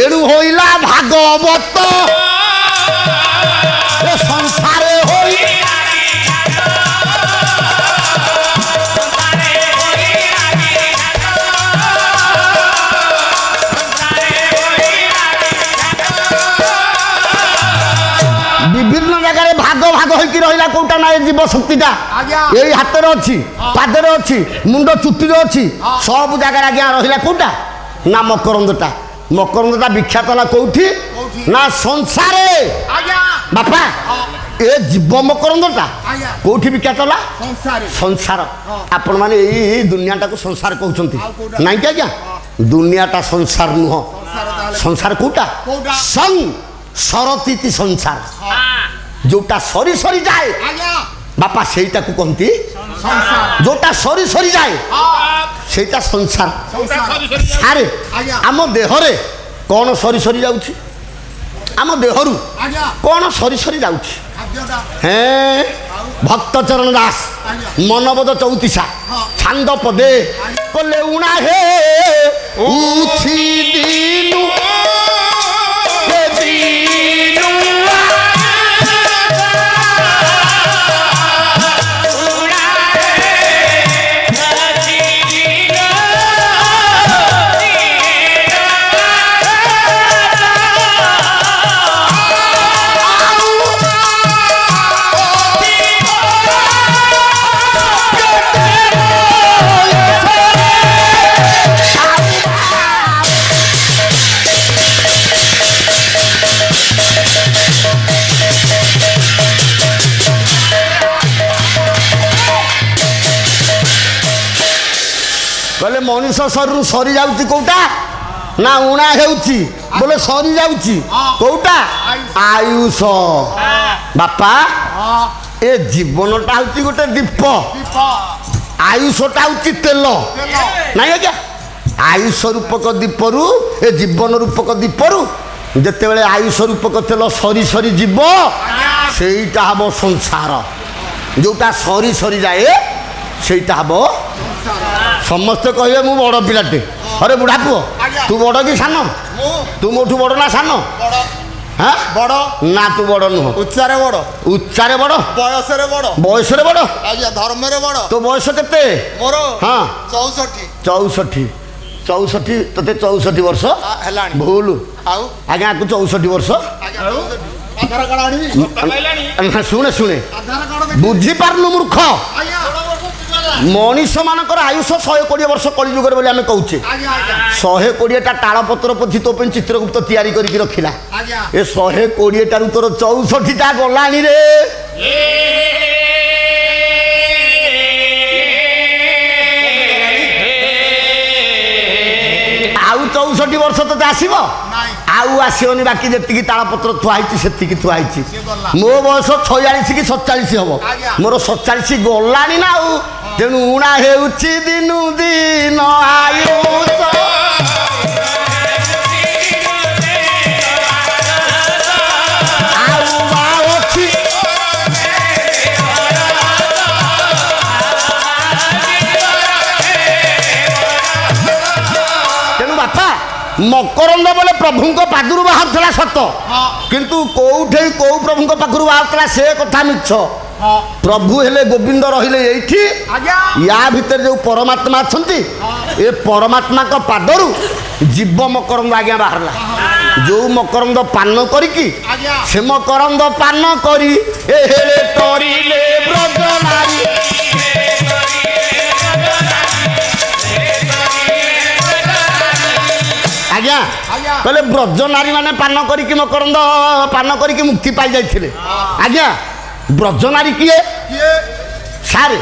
ଏଣୁ ହୋଇଲା ଭାଗବତ ସଂସାରେ ହୋଇ বিভিন্ন জায়গায় ভাগ ভাগ হইকি রহিলা কোটা না জীব শক্তিটা এই হাতের অছি পাদরে অছি মুন্ড চুটিরে অছি সব জায়গায় আজ্ঞা রহিলা কোটা না মকরন্দটা মকরন্দটা বিখ্যাত না কোউঠি না সংসারে বাপা এ জীব মকরন্দটা কোউঠি বিখ্যাত না সংসার আপন মানে এই দুনিয়াটাকে সংসার কହୁଛନ୍ତି নাই কি আজ্ঞা দুনিয়াটা সংসার নুহ সংসার কোটা সং सरतीति संसार जोटा सरी सरी जाए बापा सेटा को कहती जोटा सरी सरी जाए सेटा संसार सारे आम देहरे कौन सरी सरी जाउछि आम देहरु कौन सरी सरी जाउछि हैं भक्त चरण दास मनबोध चौतीसा छांद पदे कले उणा हे उछि दिनु बोले मनीष शरीर सरी जाउची कोटा ना उणा हेउची बोले सरी जाउची कोटा आयुष बापा ए जीवनटा होची गोटे दीप आयुषटा होची तेल नहीं आज्ञा आयुष रूपक दीपरू ए जीवन रूपक दीपरू जिते बेले आयुष रूपक तेल सरी सरी जीव सेटा हम संसार जोटा सरी सरी जाए सेटा हम समस्ते कहे मु बड़ पिलाटे अरे बुढ़ा पुओ तू बड़ कि सान तू मोठू बड़ ना सान हाँ बड़ ना तू बड़ नुह उच्चारे बड़ उच्चारे बड़ बयस बड़ धर्म बड़ तो बयस केते मोर हाँ 64 तते 64 वर्ष भूल आज्ञा को 64 वर्ष शुणे शुणे बुझी पारनु मूर्ख मनीष मानकर आयुष 120 वर्ष कलिजुग बोली आम कहे 120टा ताल पत्र पोथी तो चित्रगुप्त तैयारी करके रखिला ए 120टार तोर 64टा गलानी रे आउ 64 वर्ष तो आसब आउ आसनी बाकी जी तालपत्र थुआई से थुआई मो बयस 46 कि 47 हम मोर 47 गलानी ना आउ तेणु उणा हेउछि दिनु दिन आयुष तेणु बापा मकरंद बोले प्रभु पादुर बाहर सत किंतु कौटे कौ प्रभु पाखर बाहर से कथा मिछ प्रभु हेले गोविंद रहिले एठी या भीतर जो परमात्मा छंती ए परमात्मा को पादरु जीव मकरंद आज्ञा बाहरला जो मकरंद पान करिकी से मकरंद पान करी ए हेले तरिले ब्रजनारी आज्ञा कहले ब्रजनारी माने पान करिकी मकरंद पान करिकी मुक्ति पाई जाइथिले आज्ञा ब्रजनारी किए सारे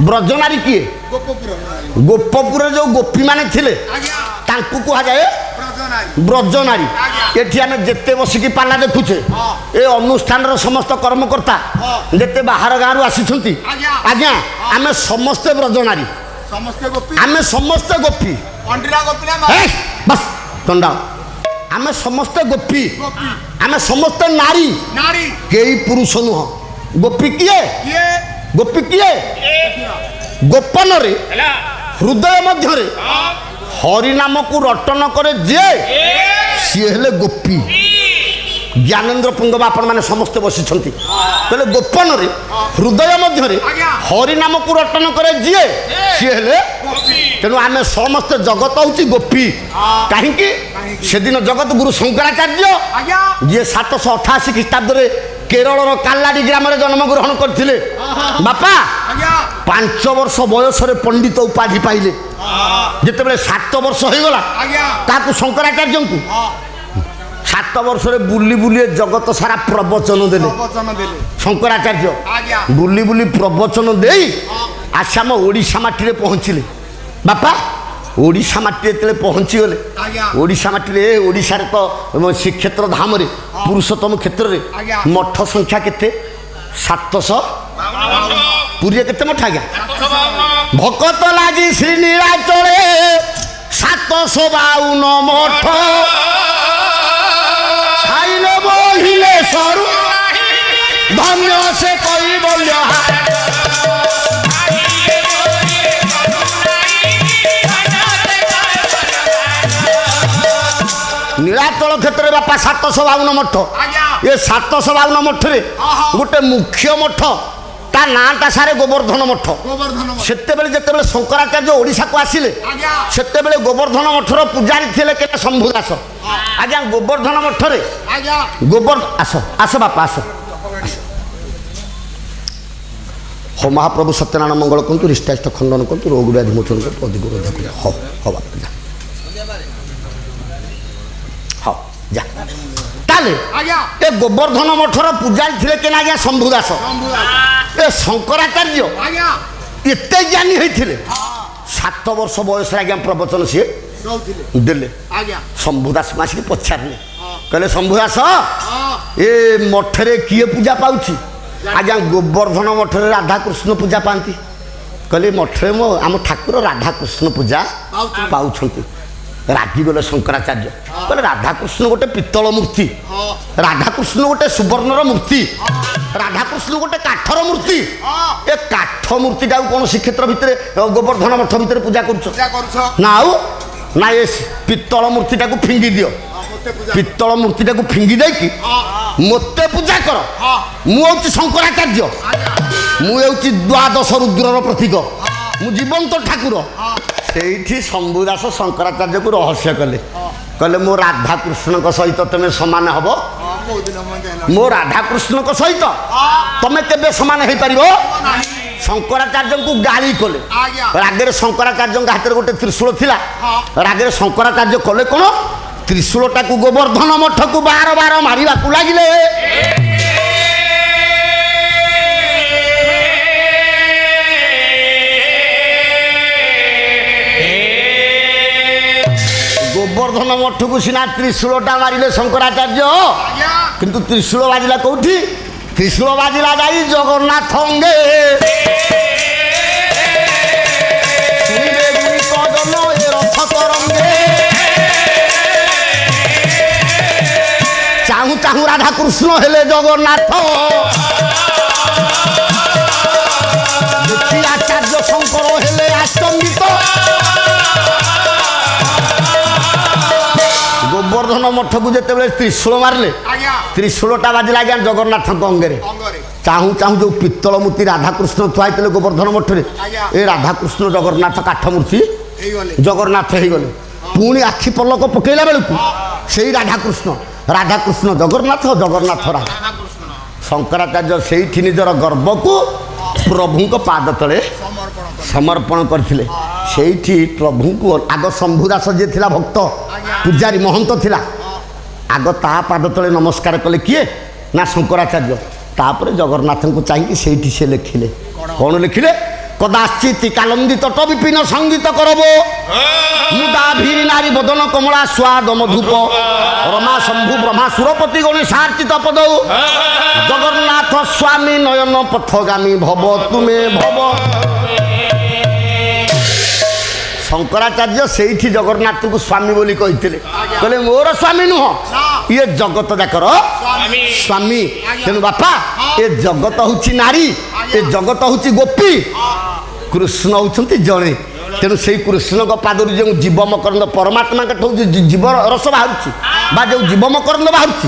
ब्रजनारी किए गोपपुर जो गोपी माने थिले तांकु कहा जाए ब्रजनारी एठी आमे जेते बसिकी पाला देखुछे ए अनुष्ठान समस्त कर्मकर्ता जेते बाहर गाँव आसी आज्ञा आमे समस्ते ब्रजनारी आमे समस्ते गोपी बस कंडा आमे समस्ते गोपी आमे समस्ते नारी कई पुरुष नुह गोपी किए गोपन रे हृदय मध्य हरिनाम को रटन करे जे ସିଏ ହେଲେ ଗୋପୀ। ଜ୍ଞାନେନ୍ଦ୍ର ପୁଙ୍ଗବ ଆପଣମାନେ ସମସ୍ତେ ବସିଛନ୍ତି। କହିଲେ ଗୋପନରେ ହୃଦୟ ମଧ୍ୟରେ ହରିନାମକୁ ରଟନ କରେ ଯିଏ ସିଏ ହେଲେ। ତେଣୁ ଆମେ ସମସ୍ତେ ଜଗତ ହେଉଛି ଗୋପୀ। କାହିଁକି? ସେଦିନ ଜଗତ ଗୁରୁ ଶଙ୍କରାଚାର୍ଯ୍ୟ ଯିଏ 788 ଖ୍ରୀଷ୍ଟାବ୍ଦରେ କେରଳର କାଲାଡି ଗ୍ରାମରେ ଜନ୍ମଗ୍ରହଣ କରିଥିଲେ। ବାପା 5 ବର୍ଷ ବୟସରେ ପଣ୍ଡିତ ଉପାଧି ପାଇଲେ। ଯେତେବେଳେ 7 ବର୍ଷ ହେଇଗଲା ତାକୁ ଶଙ୍କରାଚାର୍ଯ୍ୟଙ୍କୁ 7 ବର୍ଷରେ ବୁଲି ବୁଲି ଜଗତ ସାରା ପ୍ରବଚନ ଦେଲେ। ଶଙ୍କରାଚାର୍ଯ୍ୟ ବୁଲି ବୁଲି ପ୍ରବଚନ ଦେଇ ଆସାମ ଓଡ଼ିଶା ମାଟିରେ ପହଞ୍ଚିଲେ। ବାପା ଓଡ଼ିଶା ମାଟିରେ ଯେତେବେଳେ ପହଞ୍ଚିଗଲେ ଓଡ଼ିଶା ମାଟିରେ ଓଡ଼ିଶାରେ ତ ଶ୍ରୀକ୍ଷେତ୍ର ଧାମରେ ପୁରୁଷୋତ୍ତମ କ୍ଷେତ୍ରରେ ମଠ ସଂଖ୍ୟା କେତେ? 700। ପୁରୀରେ କେତେ ମଠ ଆଜ୍ଞା? ଭକତ ଲାଗି ଶ୍ରୀ ନୀଳାଚଳେ 752 ମଠ। ଖାଇଲେ ବହିଲେ ସରୁ ଧନ୍ୟ ସେ କୈବଲ୍ୟ। ନୀଳାଚଳ କ୍ଷେତ୍ରରେ ବାପା 752 ମଠ। ଏ 752 ମଠରେ ଗୋଟେ ମୁଖ୍ୟ ମଠ ତା ନାଁଟା ସାରେ ଗୋବର୍ଦ୍ଧନ ମଠ। ସେତେବେଳେ ଯେତେବେଳେ ଶଙ୍କରାଚାର୍ଯ୍ୟ ଓଡ଼ିଶାକୁ ଆସିଲେ ସେତେବେଳେ ଗୋବର୍ଦ୍ଧନ ମଠର ପୂଜାରୀ ଥିଲେ କେତେ? ଶମ୍ଭୁ ଦାସ। ଆଜ୍ଞା ଗୋବର୍ଦ୍ଧନ ମଠରେ ଆସ ଆସ ବାପା ଆସ। ହଉ ମହାପ୍ରଭୁ ସତ୍ୟନାରାୟଣ ମଙ୍ଗଳ କରନ୍ତୁ, ରିଷ୍ଟାଷ୍ଟ ଖଣ୍ଡନ କରନ୍ତୁ, ରୋଗ ବ୍ୟାଧି ମୋଚନ କରନ୍ତୁ, ଅଧିକ ରୋଧ କରନ୍ତୁ। ହଉ ହଉ ବାପା ଯା। ହଉ ଯା। ତାହେଲେ ଏ ଗୋବର୍ଦ୍ଧନ ମଠର ପୂଜାରୀ ଥିଲେ କେନା? ଆଜ୍ଞା ଶମ୍ଭୁ ଦାସ। ଏ ଶଙ୍କରାଚାର୍ଯ୍ୟ ଏତେ ଜ୍ଞାନୀ ହେଇଥିଲେ 7 ବର୍ଷ ବୟସରେ ଆଜ୍ଞା ପ୍ରବଚନ ସିଏ ଦେଲେ। ଶମ୍ଭୁ ଦାସ ଆସିକି ପଚାରିଲେ, କହିଲେ ଶମ୍ଭୁ ଦାସ ଏ ମଠରେ କିଏ ପୂଜା ପାଉଛି? ଆଜ୍ଞା ଗୋବର୍ଦ୍ଧନ ମଠରେ ରାଧାକୃଷ୍ଣ ପୂଜା ପାଆନ୍ତି। କହିଲେ ମଠରେ ଆମ ଠାକୁର ରାଧାକୃଷ୍ଣ ପୂଜା ପାଉଛନ୍ତି। ରାଗିଗଲେ ଶଙ୍କରାଚାର୍ଯ୍ୟ। କହିଲେ ରାଧାକୃଷ୍ଣ ଗୋଟେ ପିତ୍ତଳ ମୂର୍ତ୍ତି, ରାଧାକୃଷ୍ଣ ଗୋଟେ ସୁବର୍ଣ୍ଣର ମୂର୍ତ୍ତି, ରାଧାକୃଷ୍ଣ ଗୋଟେ କାଠର ମୂର୍ତ୍ତି। ଏ କାଠ ମୂର୍ତ୍ତିଟାକୁ କଣ ଶ୍ରୀକ୍ଷେତ୍ର ଭିତରେ ଗୋବର୍ଦ୍ଧନ ମଠ ଭିତରେ ପୂଜା କରୁଛ ନା? ଆଉ ନା ଏ ପିତ୍ତଳ ମୂର୍ତ୍ତିଟାକୁ ଫିଙ୍ଗି ଦିଅ। ପିତ୍ତଳ ମୂର୍ତ୍ତିଟାକୁ ଫିଙ୍ଗି ଦେଇକି ମୋତେ ପୂଜା କର। ମୁଁ ହେଉଛି ଶଙ୍କରାଚାର୍ଯ୍ୟ, ମୁଁ ହେଉଛି ଦ୍ୱାଦଶ ରୁଦ୍ରର ପ୍ରତୀକ, ମୁଁ ଜୀବନ୍ତ ଠାକୁର। ସେଇଠି ଶମ୍ଭୁ ଦାସ ଶଙ୍କରାଚାର୍ଯ୍ୟକୁ ରହସ୍ୟ କଲେ। କହିଲେ ମୋ ରାଧାକୃଷ୍ଣଙ୍କ ସହିତ ତମେ ସମାନ ହବ? ମୋ ରାଧାକୃଷ୍ଣଙ୍କ ସହିତ ତମେ କେବେ ସମାନ ହେଇପାରିବ? ଶଙ୍କରାଚାର୍ଯ୍ୟଙ୍କୁ ଗାଳି କଲେ। ରାଗରେ ଶଙ୍କରାଚାର୍ଯ୍ୟଙ୍କ ହାତରେ ଗୋଟେ ତ୍ରିଶୂଳ ଥିଲା। ରାଗରେ ଶଙ୍କରାଚାର୍ଯ୍ୟ କଲେ କଣ? ତ୍ରିଶୂଳଟାକୁ ଗୋବର୍ଦ୍ଧନ ମଠକୁ ବାର ବାର ମାରିବାକୁ ଲାଗିଲେ। ଗୋବର୍ଦ୍ଧନ ମଠକୁ ସିନା ତ୍ରିଶୂଳଟା ମାରିଲେ ଶଙ୍କରାଚାର୍ଯ୍ୟ, କିନ୍ତୁ ତ୍ରିଶୂଳ ବାଜିଲା କୋଉଠି? ତ୍ରିଶୂଳ ବାଜିଲା ଯାଇ ଜଗନ୍ନାଥ ଅଙ୍ଗେ। ଚାହୁଁ ଚାହୁଁ ରାଧାକୃଷ୍ଣ ହେଲେ ଜଗନ୍ନାଥ। ଦେଖି ଆଚାର୍ଯ୍ୟ ଶଙ୍କର ହେଲେ ଆଚମ୍ବିତ। ଗୋବର୍ଦ୍ଧନ ମଠକୁ ଯେତେବେଳେ ତ୍ରିଶୂଳ ମାରିଲେ, ତ୍ରିଶୂଳଟା ବାଜିଲା ଆଜ୍ଞା ଜଗନ୍ନାଥଙ୍କ ଅଙ୍ଗରେ। ଚାହୁଁ ଚାହୁଁ ଯେଉଁ ପିତ୍ତଳ ମୂର୍ତ୍ତି ରାଧାକୃଷ୍ଣ ଥୁଆ ହେଇଥିଲେ ଗୋବର୍ଦ୍ଧନ ମଠରେ, ଏ ରାଧାକୃଷ୍ଣ ଜଗନ୍ନାଥ କାଠ ମୂର୍ତ୍ତି ଜଗନ୍ନାଥ ହେଇଗଲେ। ପୁଣି ଆଖି ପଲକ ପକେଇଲା ବେଳକୁ ସେଇ ରାଧାକୃଷ୍ଣ, ରାଧାକୃଷ୍ଣ ଜଗନ୍ନାଥ, ଜଗନ୍ନାଥ ରାଧା। ଶଙ୍କରାଚାର୍ଯ୍ୟ ସେଇଠି ନିଜର ଗର୍ବକୁ ପ୍ରଭୁଙ୍କ ପାଦ ତଳେ ସମର୍ପଣ କରିଥିଲେ। ସେଇଠି ପ୍ରଭୁଙ୍କୁ ଆଗ ଶମ୍ଭୁ ଦାସ ଯିଏ ଥିଲା ଭକ୍ତ ପୂଜାରୀ ମହନ୍ତ ଥିଲା, ଆଗ ତା ପାଦ ତଳେ ନମସ୍କାର କଲେ। କିଏ? ନା ଶଙ୍କରାଚାର୍ଯ୍ୟ। ତାପରେ ଜଗନ୍ନାଥଙ୍କୁ ଚାହିଁକି ସେଇଠି ସେ ଲେଖିଲେ। କ'ଣ ଲେଖିଲେ? କଦାଚିତ୍ କାଲନ୍ଦିତ ବିପିନ ସଙ୍ଗୀତ କରବ ମୁଦା ଭୀରି ନାରୀ ବଦନ କମଳା ସ୍ୱାଦ ମଧୁପ ରମା ଶମ୍ଭୁ ବ୍ରହ୍ମା ସୁରପତି ଗଣେଶାର୍ଚିତ ପଦ ଜଗନ୍ନାଥ ସ୍ୱାମୀ ନୟନ ପଥଗାମୀ ଭବ ତୁମେ ଭବ। ଶଙ୍କରାଚାର୍ଯ୍ୟ ସେଇଠି ଜଗନ୍ନାଥଙ୍କୁ ସ୍ୱାମୀ ବୋଲି କହିଥିଲେ। କହିଲେ ମୋର ସ୍ୱାମୀ ନୁହଁ, ଇଏ ଜଗତ ଯାକର ସ୍ୱାମୀ। ତେଣୁ ବାପା ଏ ଜଗତ ହେଉଛି ନାରୀ, ଏ ଜଗତ ହେଉଛି ଗୋପୀ, କୃଷ୍ଣ ହେଉଛନ୍ତି ଜଣେ। ତେଣୁ ସେଇ କୃଷ୍ଣଙ୍କ ପାଦରୁ ଯେଉଁ ଜୀବ ମକରନ୍ଦ ପରମାତ୍ମାଙ୍କ ଠୁ ଜୀବ ରସ ବାହାରୁଛି ବା ଯେଉଁ ଜୀବ ମକରନ୍ଦ ବାହାରୁଛି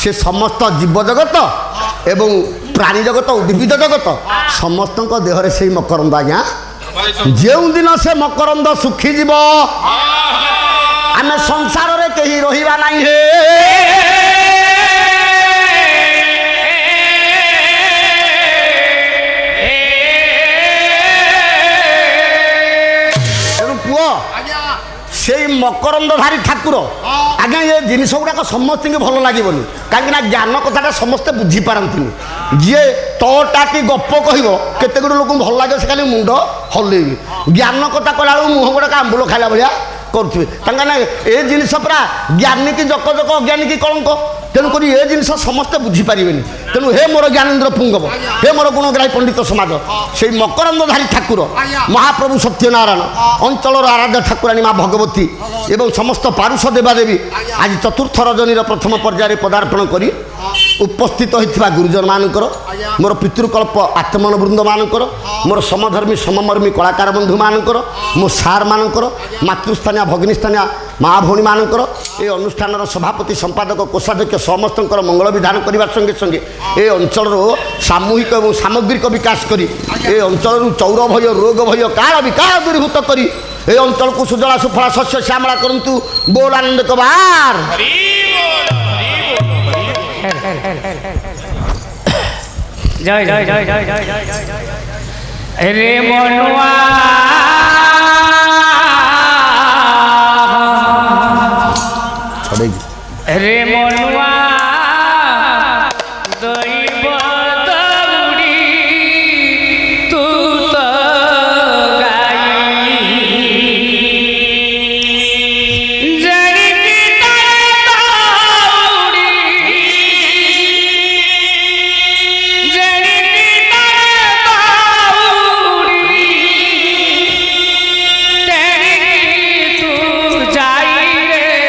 ସେ ସମସ୍ତ ଜୀବ ଜଗତ ଏବଂ ପ୍ରାଣୀ ଜଗତ ଉଦ୍ଭିଦ ଜଗତ ସମସ୍ତଙ୍କ ଦେହରେ ସେଇ ମକରନ୍ଦ ଆଜ୍ଞା ଯେଉଁଦିନ ସେ ମକରନ୍ଦ ଶୁଖିଯିବ ଆମେ ସଂସାରରେ କେହି ରହିବା ନାହିଁ ହେ সেই মকরন্দধারী ঠাকুর আজ্ঞা এ জিনিস গুড়াক সমস্ত ভাল লাগবনি কাহিঁকি না জ্ঞান কথাটা সমস্তে বুঝিপারতি যিয়ে তটা কি গপ কহব কেতে গুড়ে লোক ভাল লাগে সে খালি মুন্ড হলেইবি জ্ঞান কথা কলা বেড়ে মুহ গুড়াক আম্বুল খাইলা ভায়া করুবে তাঙ্কা না এ জিনিস পুরা জ্ঞানী কি জক জক অজ্ঞানী কি কলঙ্ক তেণুকরি এ জিনিস সমস্তে বুঝিপারে তেণু হে মোর জ্ঞানেন্দ্র পুঙ্গব হে মোর গুণগ্রাহী পণ্ডিত সমাজ সেই মকরন্দধারী ঠাকুর মহাপ্রভু সত্যনারায়ণ অঞ্চলর আরাধ্য ঠাকুরাণী মা ভগবতী এবং সমস্ত পারুষ দেবাদেবী আজ চতুর্থ রজনীর প্রথম পর্যায়ে পদার্পণ করে উপস্থিত হয়েছে গুরুজন মানকর মোর পিতৃকল্প আত্মন বৃন্দ মানকর মোর সমধর্মী সমমর্মী কলাকার বন্ধু মানকর মো সার মানকর মাতৃস্থানীয় ভগিনীস্থানীয় মা ভৌণী মানকর এই অনুষ্ঠানের সভাপতি সম্পাদক কোষাধ্যক্ষ সমস্তଙ୍କର মঙ্গল বিধান করিবার সঙ্গে সঙ্গে এই অঞ্চলর সামূহিক এবং সামগ্রিক বিকাশ করি এই অঞ্চলর চৌর ভয় রোগ ভয় কাল বিকাল দূরীভূত করি এই অঞ্চলকে সুজলা সুফলা শস্য শ্যামলা করন্তু বোল আনন্দ কবার জয় জয় জয় জয় জয় জয় জয় জয় রে মনুয়া রে মনুয়া দৈব দৌড়ি তু তো গাই জড়িকি দৌড়ি জড়িকি দৌড়ি তেরি তু যাই রে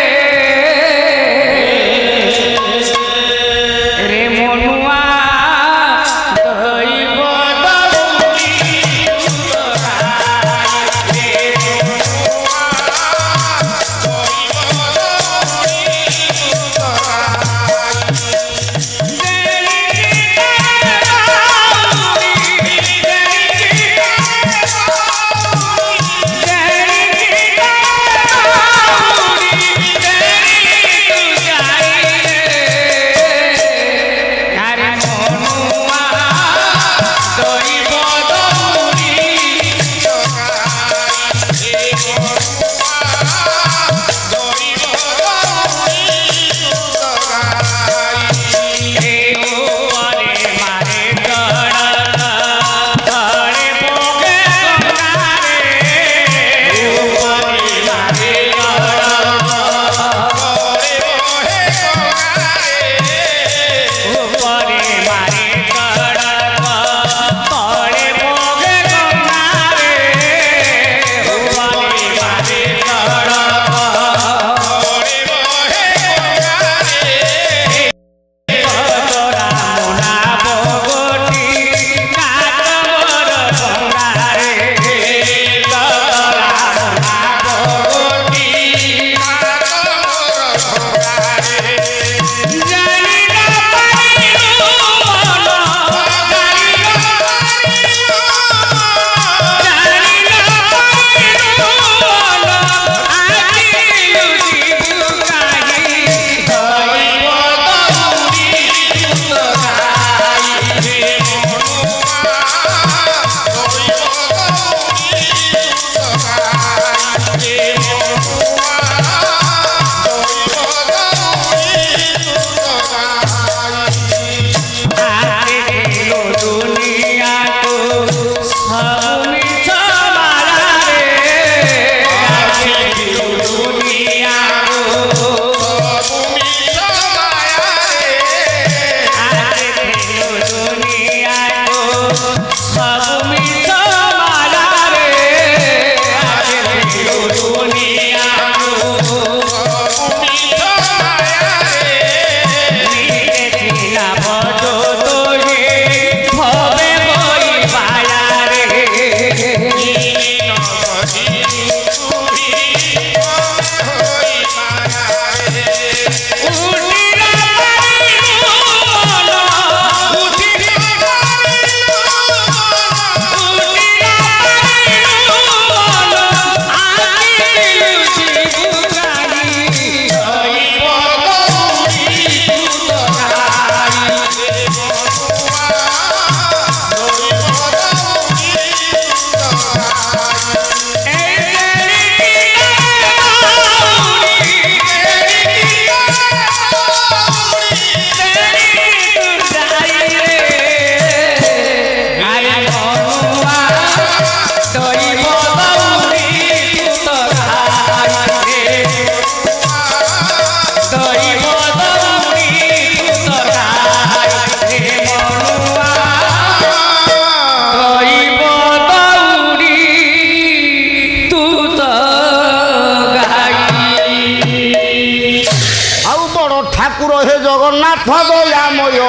ঠাকুর হে জগন্নাথ দয়াময়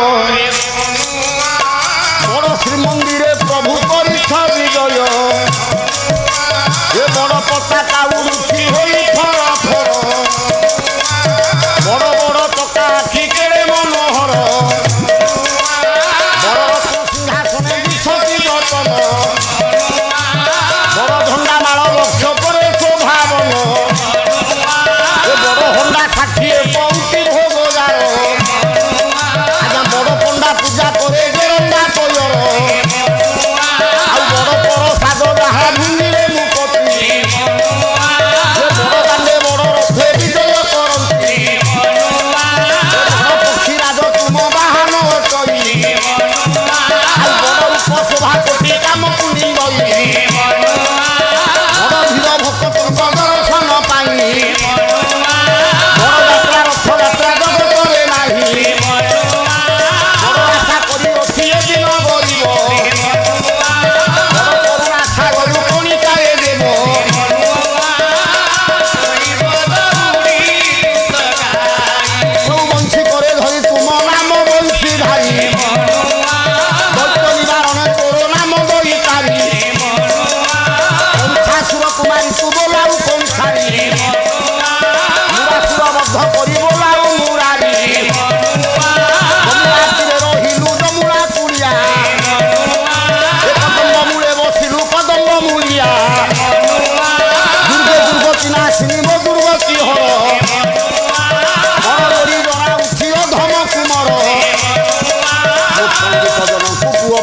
বড় শ্রীমন্দিরে প্রভু করিছ বিজয় এ বড় পতাকা উড়ুছি হই ফর ফর বড় বড় চকা আখি কেড়ে মনোহর বড় রত্ন সিংহাসনে বিশতি রতন বড় ঝন্ডা মাଳ লক্ষ করে শোভাবন এ বড় হন্ডা ষাঠিয়ে পৌঁছি ভোগ যার আজ্ঞা বড় পণ্ডা পূজা করে জেরন্দা কয়র ଆଉ ବଡ଼ ପ୍ରସାଦ ଯାହା ଭୂମିରେ ମୁପତି ସେ ବଡ଼ ଦାଣ୍ଡେ ବଡ଼ ରଥେ ବିଜୟ କରନ୍ତି ବଡ଼ ପକ୍ଷୀ ରାଜ ତୁମ ବାହନ ଅଟଇ ଆଉ ବଡ଼ ରୂପ ଶୋଭା କୋଟି କାମକୁ ନିନ୍ଦଇ ବଡ଼ ଭିଡ଼ ଭକ୍ତଙ୍କ ଦର୍ଶନ ପାଇଁ ବଡ଼ ଯାତ୍ରା ରଥଯାତ୍ରା ଜଗତରେ ନାହିଁ ବଡ଼ ଆଶା କରି ଅଛି ଏ ଦିନ ଗରିବ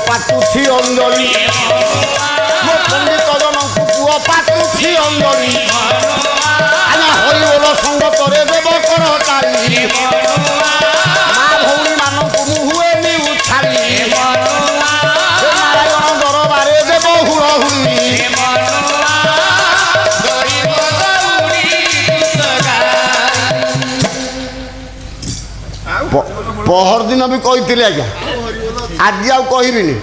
পাতুছি অঞ্জলি ମୋ ପଣ୍ଡିତ ଜଣଙ୍କୁ ପୁଅ ପାତୁଛି ଅଞ୍ଜଳି ଆଜ୍ଞା ହରିବୋଲ ସଙ୍ଗ ପରେ ଦେବ କର ତାଳି ମା ଭଉଣୀ ମାନଙ୍କୁ ମୁଁ ହୁଏନି ଉଛାଳି ନାରାୟଣ ଦରବାରେ ଦେବ ହୁଳ ହୁଳି ପହର ଦିନ ବି କହିଥିଲି ଆଜ୍ଞା ଆଜି ଆଉ କହିବିନି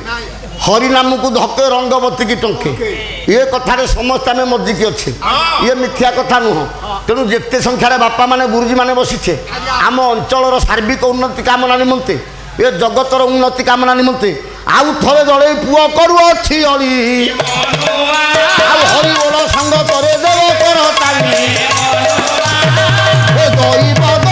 ହରିନାମକୁ ଧକେ ରଙ୍ଗବତୀକି ଟଙ୍କେ ଏ କଥାରେ ସମସ୍ତେ ଆମେ ମଜିକି ଅଛେ ଇଏ ମିଥ୍ୟା କଥା ନୁହଁ ତେଣୁ ଯେତେ ସଂଖ୍ୟାରେ ବାପାମାନେ ଗୁରୁଜୀମାନେ ବସିଛେ ଆମ ଅଞ୍ଚଳର ସାର୍ବିକ ଉନ୍ନତି କାମନା ନିମନ୍ତେ ଏ ଜଗତର ଉନ୍ନତି କାମନା ନିମନ୍ତେ ଆଉ ଥରେ ଜଳେଇ ପୁଅ କରୁଅଛି ଅଳି ଆଉ ହରିବୋଲ ସଙ୍ଗ ତରେ ଦେବ କର ତାଳି ଦୈବ